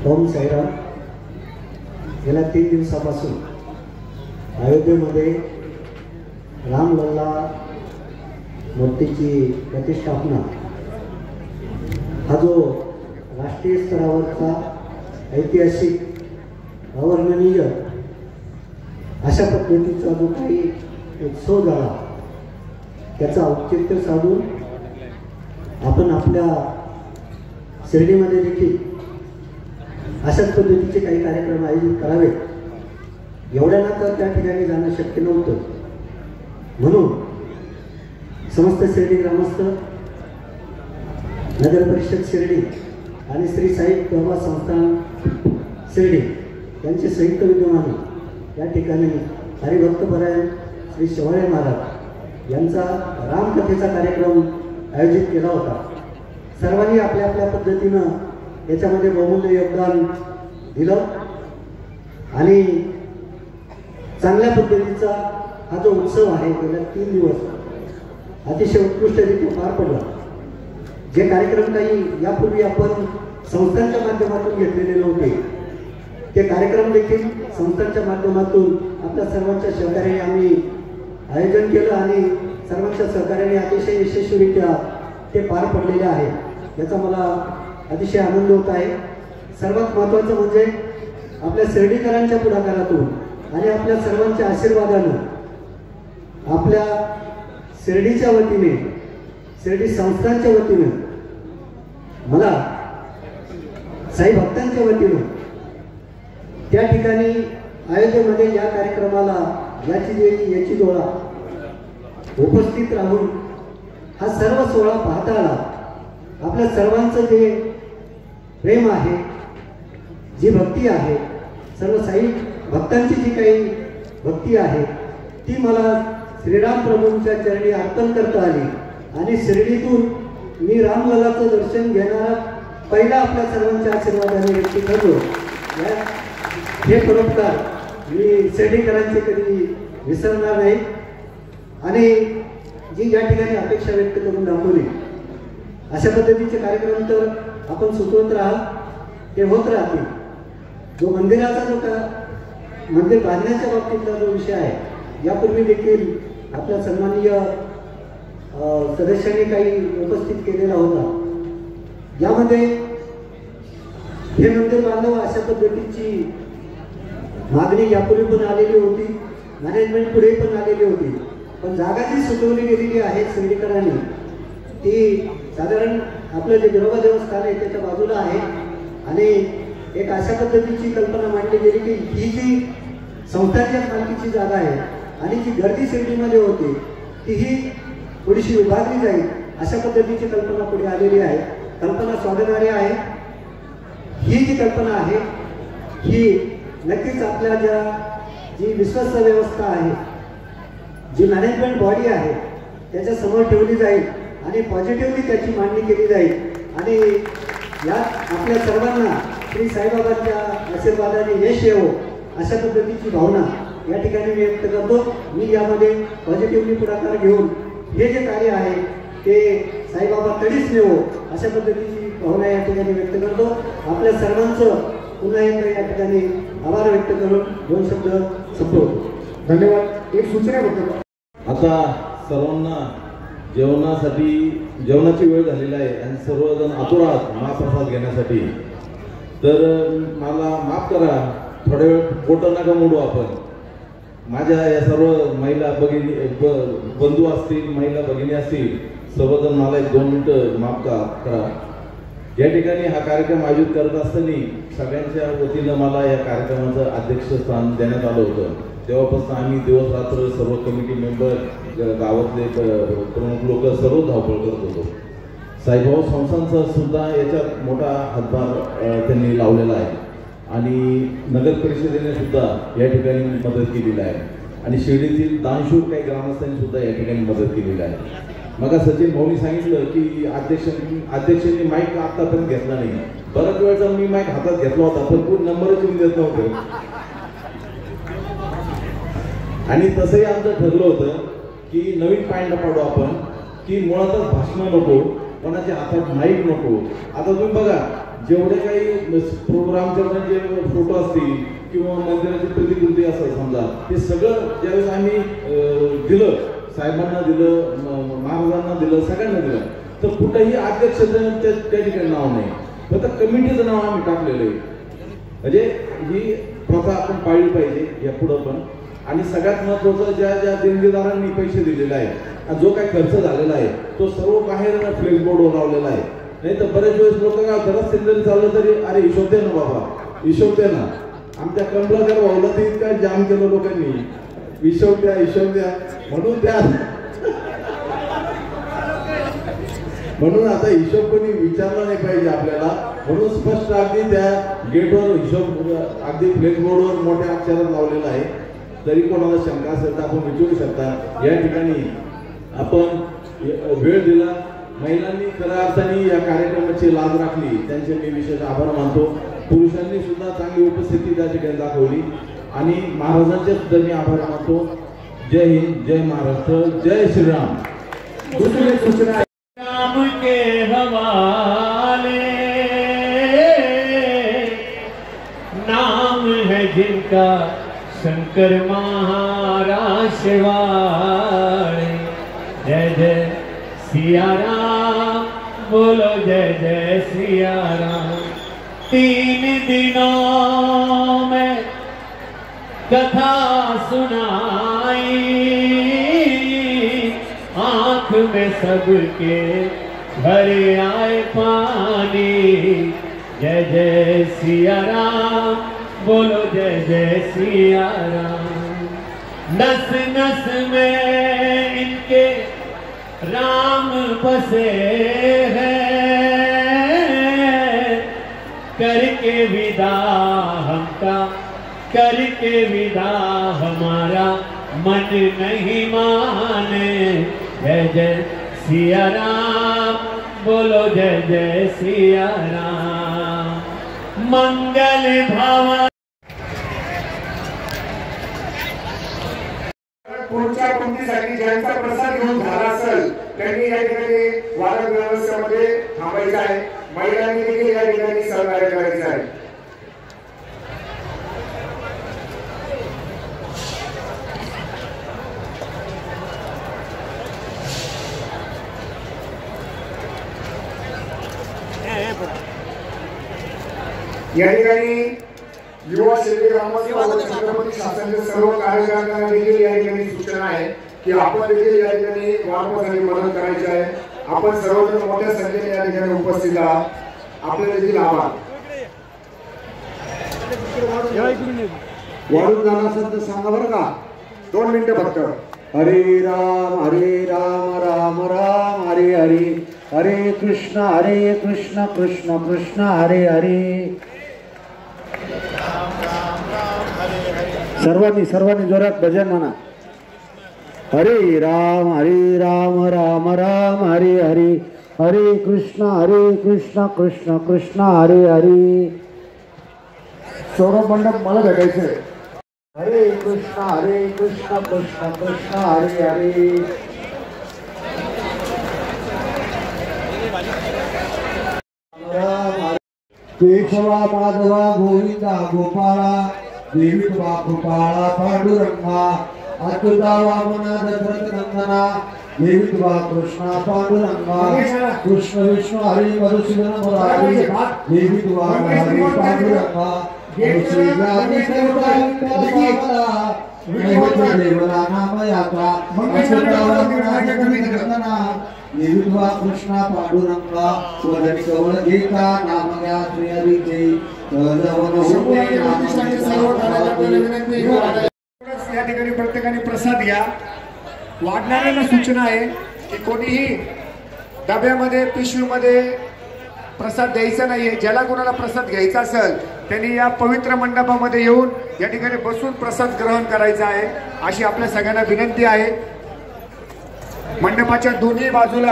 ओम साईराम. गेल्या 3 दिवसापासून अयोध्येमध्ये रामलल्ला मूर्तीची प्रतिष्ठापना हा जो राष्ट्रीय स्तरावरचा ऐतिहासिक अवर्णनीय अशा पद्धतीचा जो काही उत्सव झाला त्याचा औचित्य साधून आपण आपल्या शिर्डीमध्ये देखील अशाच पद्धतीचे काही कार्यक्रम आयोजित करावे. एवढ्याना तर त्या ठिकाणी जाणं शक्य नव्हतं. म्हणून समस्त शिर्डी ग्रामस्थ, नगर परिषद शिर्डी आणि श्री साई बाबा संस्थान शिर्डी यांचे संयुक्त विद्यमाने या ठिकाणी हरिभक्तपरायण श्री शेवाळे महाराज यांचा रामकथेचा कार्यक्रम आयोजित केला होता. सर्वांनी आपल्या आपल्या पद्धतीनं याच्यामध्ये बहुमूल्य योगदान दिलं आणि चांगल्या पद्धतीचा हा जो उत्सव आहे गेल्या 3 दिवस अतिशय उत्कृष्टरित्या पार पडला. जे कार्यक्रम काही यापूर्वी आपण संस्थांच्या माध्यमातून घेतलेले नव्हते ते कार्यक्रम देखील संस्थांच्या माध्यमातून आपल्या सर्वांच्या सहकार्याने आम्ही आयोजन केलं आणि सर्वांच्या सहकार्याने अतिशय यशस्वीरित्या ते पार पडलेले आहे. याचा मला अतिशय आनंद होत आहे. सर्वात महत्त्वाचं म्हणजे आपल्या शिर्डीकरांच्या पुढाकारातून आणि आपल्या सर्वांच्या आशीर्वादानं आपल्या शिर्डीच्या वतीने, शिर्डी संस्थांच्या वतीने, मला साई भक्तांच्या वतीनं त्या ठिकाणी अयोध्येमध्ये या कार्यक्रमाला याची डोळा उपस्थित राहून हा सर्व सोहळा पाहता आला. आपल्या सर्वांचं जे प्रेम आहे, जी भक्ती आहे, सर्व साई भक्तांची जी काही भक्ती आहे ती मला श्रीराम प्रभूंच्या चरणी अर्पण करता आली आणि शिर्डीतून मी रामलल्लाचं दर्शन घेणारा पहिला आपल्या सर्वांच्या आशीर्वादाने व्यक्ती ठरलो. हे परोपकार मी शिर्डीकरांचे कधी विसरणार नाही आणि जी या ठिकाणी अपेक्षा व्यक्त करून दाखवली अशा पद्धतीचे कार्यक्रम तर आपण सुचवत राहाल, ते होत राहतील. जो मंदिराचा जो मंदिर बांधण्याच्या बाबतीतला जो विषय आहे यापूर्वी देखील आपल्या सन्माननीय सदस्यांनी काही उपस्थित केलेला होता. यामध्ये हे मंदिर बांधावं अशा पद्धतीची मागणी यापूर्वी पण आलेली होती, मॅनेजमेंट पुढे पण आलेली होती. पण जागा जी सुचवली गेलेली आहे शिर्डीकरांनी ती साधारण आपलं जे बिरोबा देवस्थान आहे त्याच्या बाजूला आहे आणि एक अशा पद्धतीची कल्पना मांडली गेली की ही जी संस्थांच्या मालकीची जागा आहे आणि जी गर्दी शिर्डीमध्ये होती तीही थोडीशी विभागली जाईल अशा पद्धतीची कल्पना पुढे आलेली आहे. कल्पना स्वागतार्ह आहे. ही जी कल्पना आहे ही नक्कीच आपल्या जी विश्वस्त व्यवस्था आहे, जी मॅनेजमेंट बॉडी आहे त्याच्या समोर ठेवली जाईल आणि पॉझिटिव्हली त्याची मांडणी केली जाईल आणि यात आपल्या सर्वांना श्री साईबाबांच्या आशीर्वादाने यश येवो अशा पद्धतीची भावना या ठिकाणी मी व्यक्त करतो. मी यामध्ये पॉझिटिव्हली पुढाकार घेऊन हे जे कार्य आहे ते साईबाबा कधीच नेवो अशा पद्धतीची भावना या ठिकाणी व्यक्त करतो. आपल्या सर्वांचं पुन्हा एकदा या ठिकाणी आभार व्यक्त करून 2 शब्द संपवतो. धन्यवाद. एक सूचना करतो. आता सर्वांना जेवणाची वेळ झालेली आहे आणि सर्वजण आतुर आहात महाप्रसाद घेण्यासाठी. तर मला माफ करा, थोड्या वेळ पोटं नका मोडू आपण. माझ्या या सर्व महिला भगिनी बंधू असतील, महिला भगिनी असतील, सर्वजण मला 1-2 मिनिटं माफ करा. या ठिकाणी हा कार्यक्रम आयोजित करत असताना सगळ्यांच्या वतीनं मला या कार्यक्रमाचं अध्यक्षस्थान देण्यात आलं होतं. तेव्हापासून आम्ही दिवस रात्र सर्व कमिटी मेंबर, गावातले प्रमुख लोक सर्व धावपळ करत होतो. साईबाबा संस्थांचा सुद्धा याच्यात मोठा हातभार त्यांनी लावलेला आहे आणि नगर परिषदेने सुद्धा या ठिकाणी मदत केलेली आहे आणि शिर्डीतील दानशूर काही ग्रामस्थांनी सुद्धा या ठिकाणी मदत केलेली आहे. मग सचिन भाऊनी सांगितलं की अध्यक्षांनी माईक आतापर्यंत घेतला नाही. बऱ्याच वेळचा मी माईक हातात घेतला होता पण कोण नंबरच येऊन देत नव्हतं आणि तसंही आमचं ठरलं होतं की नवीन पॉईंट पाडू आपण की मुळातच भाषण नको, कोणाच्या हातात माईक नको. आता तुम्ही बघा जेवढे काही प्रोग्रामचे जे फोटो असतील किंवा मंदिराची प्रतिकृती असेल समजा, ते सगळं ज्यावेळेस आम्ही दिलं, साहेबांना दिलं, महाराजांना दिलं, सगळ्यांना दिलं, तर कुठेही अध्यक्षाचं त्या ठिकाणी नाव नाही. फक्त कमिटीचं नाव आम्ही टाकलेलं आहे. म्हणजे ही प्रथा आपण पाळली पाहिजे या पुढं पण. आणि सगळ्यात महत्त्वाचं ज्या ज्या देणगीदारांनी पैसे दिलेले आहेत, जो काही खर्च झालेला आहे तो सर्व बाहेर फ्लेक्स बोर्डवर लावलेला आहे. नाही तर बरेच वेळेस लोक काय होतात, रस्त्याने चाललं तरी अरे हिशोब दे ना बाबा, हिशोब दे ना. आमच्या कमलाकर भाऊला तर इतका जाम केलं लोकांनी, हिशोब द्या हिशोब द्या म्हणून त्या म्हणून आता हिशोब कोणी विचारला नाही पाहिजे आपल्याला. म्हणून स्पष्ट अगदी त्या गेटवर हिशोब अगदी फ्लेक्स बोर्डवर मोठ्या अक्षरात लावलेला आहे. तरी कोणाला शंका असेल तर आपण विचारू शकता. या ठिकाणी आपण वेळ दिला, महिलांनी खऱ्या अर्थाने या कार्यक्रमाची लाज राखली, त्यांचे मी विशेष आभार मानतो. पुरुषांनी सुद्धा चांगली उपस्थिती त्या ठिकाणी दाखवली आणि महाराजांचे सुद्धा मी आभार मानतो. जय हिंद, जय महाराष्ट्र, जय श्रीराम. दुसरी सूचना राम के हवाले नाम है जिनका शंकर महाराज शिवाड़े. जय जय सिया राम, बोलो जय जय सिया राम. 3 दिनों में कथा सुनाई, आंख में सबके भरे आए पानी. जय जय सिया राम, बोलो जय जय सिया राम. नस नस में इनके राम बसे हैं, करके विदा हमका, करके विदा हमारा मन नहीं माने. जय जय सिया राम, बोलो जय जय सिया राम. मंगल भवन. पुढच्या पंक्तीसाठी ज्यांचा प्रसाद घेऊन झाला असेल त्यांनी या ठिकाणी वाहन व्यवस्थेमध्ये थांबायचं आहे. महिलांनी देखील या ठिकाणी सहकार्य करायचं आहे. या ठिकाणी युवा शिर्डी ग्रामस्थ छत्रपती शासनाच्या सर्व कार्यकर्त्यांना देखील या ठिकाणी सूचना आहे की आपण देखील या ठिकाणी वारकऱ्यांसाठी मदत करायची आहे. आपण सर्वजण मोठ्या संख्येने या ठिकाणी उपस्थित आहात. आपले देखील आभार. वाढून जाणार असेल तर सांगा बरं का, 2 मिनिटं फक्त. हरे राम राम राम हरे हरे, हरे कृष्ण कृष्ण कृष्ण हरे हरे. सर्वांनी जोरात भजन म्हणा. हरे राम राम राम हरे हरे, हरे कृष्ण कृष्ण कृष्ण हरे हरे. सौरभ मंडप मला भेटायचंय. हरे कृष्ण कृष्ण कृष्ण हरे हरे. केशवा माधवा गोविंदा गोपाळा, देवी तुला कृपाळा पांडुरंगा. अच्युता वामना दशरथ नंदना, देवी तुला कृष्णा पांडुरंगा. कृष्ण विष्णू हरी मधुसूदन मुरारी, देवी तुला हरी पांडुरंगा. देवला नाम यात्रा, अच्युता वामना दशरथ नंदना, देवी तुला कृष्णा पांडुरंगा. स्वधनी कवळ घेता नाम घ्या श्री हरीचे. या ठिकाणी प्रत्येकाने प्रसाद घ्या. वाढणाऱ्यांना सूचना आहे की कोणीही डब्यामध्ये पिशवीमध्ये प्रसाद द्यायचा नाहीये. ज्याला कोणाला प्रसाद घ्यायचा असेल त्यांनी या पवित्र मंडपामध्ये येऊन या ठिकाणी बसून प्रसाद ग्रहण करायचा आहे अशी आपल्या सगळ्यांना विनंती आहे. मंडपाच्या दोन्ही बाजूला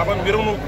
आपण मिरवणूक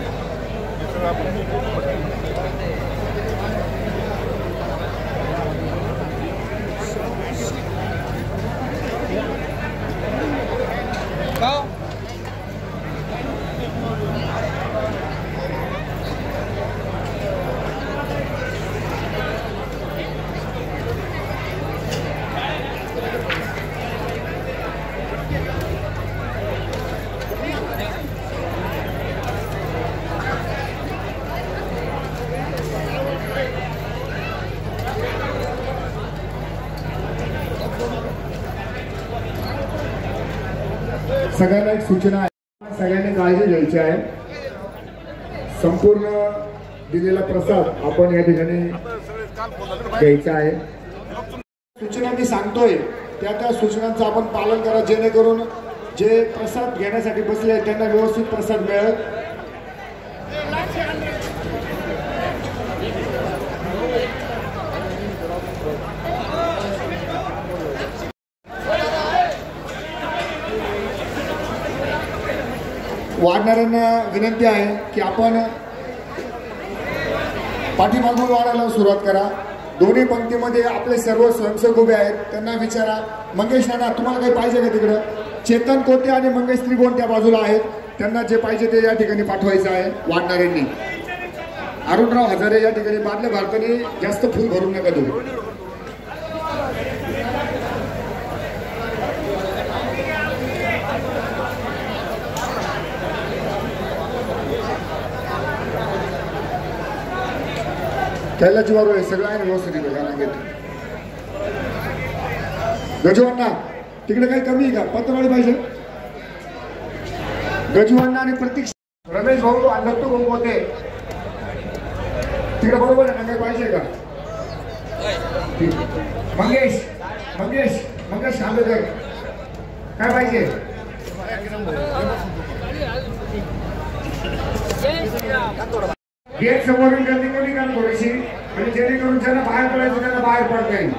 सगळ्यांना एक सूचना आहे, सगळ्यांनी काळजी घ्यायची आहे. संपूर्ण दिलेला प्रसाद आपण या ठिकाणी घ्यायचा आहे. सूचना मी सांगतोय त्या सूचनांचं आपण पालन करा, जेणेकरून जे प्रसाद घेण्यासाठी बसले आहेत त्यांना व्यवस्थित प्रसाद मिळेल. वाढणाऱ्यांना विनंती आहे की आपण पाठीमागून वाढायला सुरुवात करा. दोन्ही पंक्तीमध्ये आपले सर्व स्वयंसेवक उभे आहेत, त्यांना विचारा, मंगेश नाना तुम्हाला काही पाहिजे का तिकडं? चेतन कोटे आणि मंगेश त्रिगोण त्या बाजूला आहेत, त्यांना जे पाहिजे ते या ठिकाणी पाठवायचं आहे वाढणाऱ्यांनी. अरुणराव हजारे या ठिकाणी बादल्या भारताने जास्त फुल भरून नका देऊ. कैलाची बरोबर आहे, सगळं आहे व्यवस्थित गाणं घेत. गजवांना तिकडे काही कमी आहे का? पत्रवाळी पाहिजे गजवांना आणि प्रतीक रमेश भाऊ आणि दत्तू भाऊ होते तिकडे, बरोबर आहे ना? काही पाहिजे का? मंगेश मंगेश मंगेश आंबेकर काय पाहिजे? गेट समोरून गर्दी कमी करा थोडीशी, म्हणजे जेणेकरून ज्यांना बाहेर पडायचं त्यांना बाहेर पडता येईल.